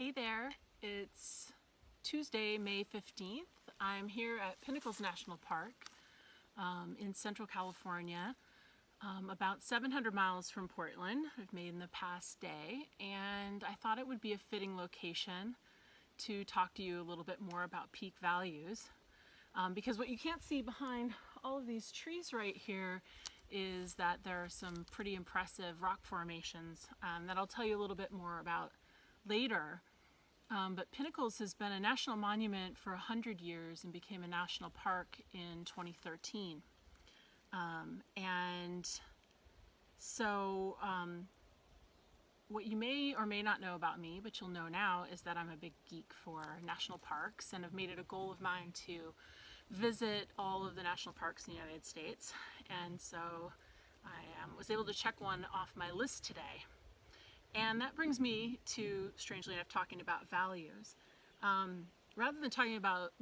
Hey there, it's Tuesday, May 15th. I'm here at Pinnacles National Park in Central California, about 700 miles from Portland. I've made in the past day, and I thought it would be a fitting location to talk to you a little bit more about peak values. Because what you can't see behind all of these trees right here is that there are some pretty impressive rock formations that I'll tell you a little bit more about later. But Pinnacles has been a national monument for 100 years and became a national park in 2013. What you may or may not know about me, but you'll know now, is that I'm a big geek for national parks and have made it a goal of mine to visit all of the national parks in the United States. And so I was able to check one off my list today. And that brings me to, strangely enough, talking about values. Rather than talking about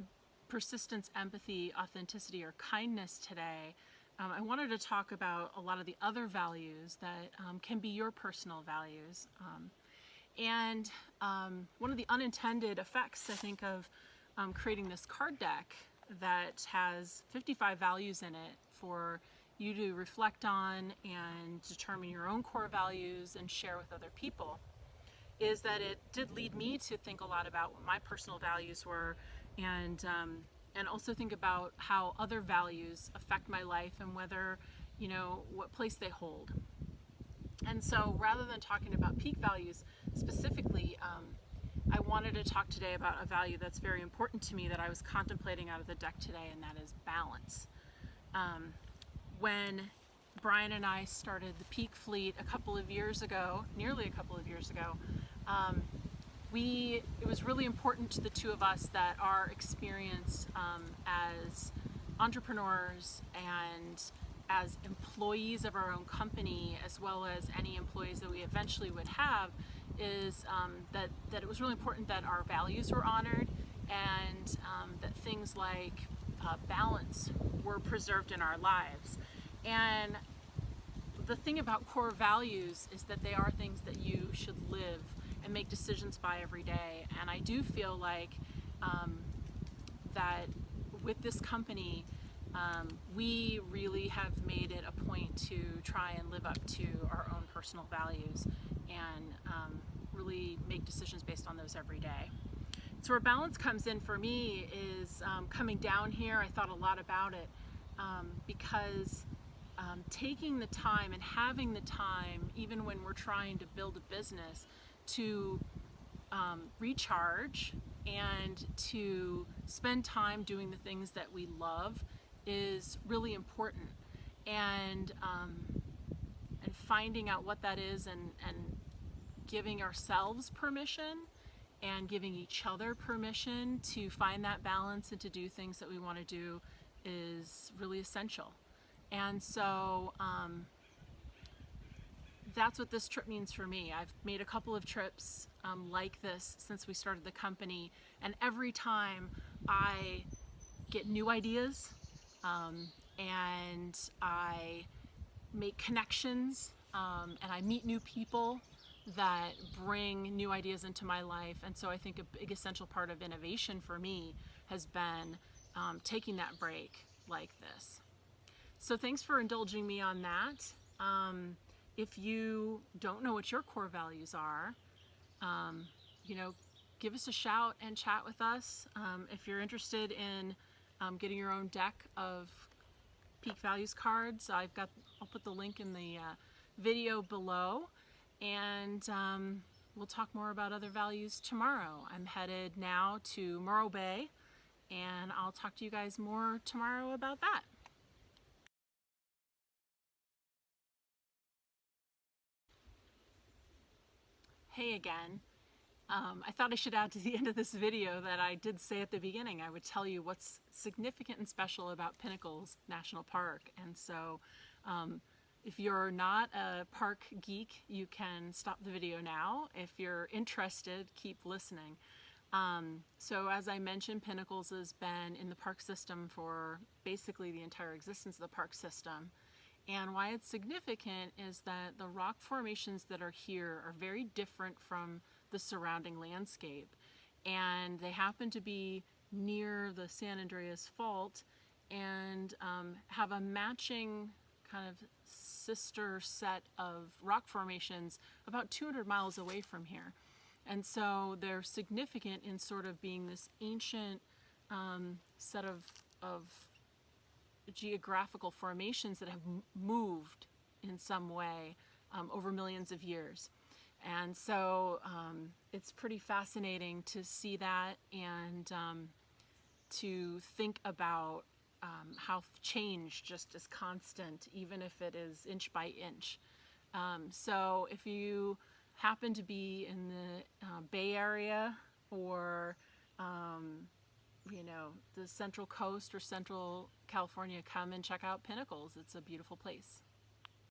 persistence, empathy, authenticity, or kindness today, I wanted to talk about a lot of the other values that can be your personal values. One of the unintended effects, I think, of creating this card deck that has 55 values in it for you to reflect on and determine your own core values and share with other people, is that it did lead me to think a lot about what my personal values were, and also think about how other values affect my life and whether, you know, what place they hold. And so rather than talking about peak values specifically, I wanted to talk today about a value that's very important to me that I was contemplating out of the deck today, and that is balance. When Brian and I started the Peak Fleet a couple of years ago, nearly a couple of years ago, it was really important to the two of us that our experience as entrepreneurs and as employees of our own company, as well as any employees that we eventually would have, is that it was really important that our values were honored, and that things like balance were preserved in our lives. And the thing about core values is that they are things that you should live and make decisions by every day. And I do feel like that with this company, we really have made it a point to try and live up to our own personal values and really make decisions based on those every day. So where balance comes in for me is coming down here. I thought a lot about it because taking the time and having the time, even when we're trying to build a business, to recharge and to spend time doing the things that we love is really important. And finding out what that is, and giving ourselves permission and giving each other permission to find that balance and to do things that we want to do is really essential. And so that's what this trip means for me. I've made a couple of trips like this since we started the company, and every time I get new ideas and I make connections and I meet new people that bring new ideas into my life. And so I think a big essential part of innovation for me has been taking that break like this. So thanks for indulging me on that. If you don't know what your core values are, you know, give us a shout and chat with us. If you're interested in getting your own deck of peak values cards, I'll put the link in the video below, and we'll talk more about other values tomorrow. I'm headed now to Morro Bay, and I'll talk to you guys more tomorrow about that. Hey again. I thought I should add to the end of this video that I did say at the beginning I would tell you what's significant and special about Pinnacles National Park. And so if you're not a park geek, you can stop the video now. If you're interested, keep listening. So as I mentioned, Pinnacles has been in the park system for basically the entire existence of the park system. And why it's significant is that the rock formations that are here are very different from the surrounding landscape. And they happen to be near the San Andreas Fault and have a matching kind of sister set of rock formations about 200 miles away from here. And so they're significant in sort of being this ancient set of geographical formations that have moved in some way over millions of years. And so it's pretty fascinating to see that and to think about how change just is constant, even if it is inch by inch. So if you happen to be in the Bay Area or the Central Coast or Central California, come and check out Pinnacles. It's a beautiful place.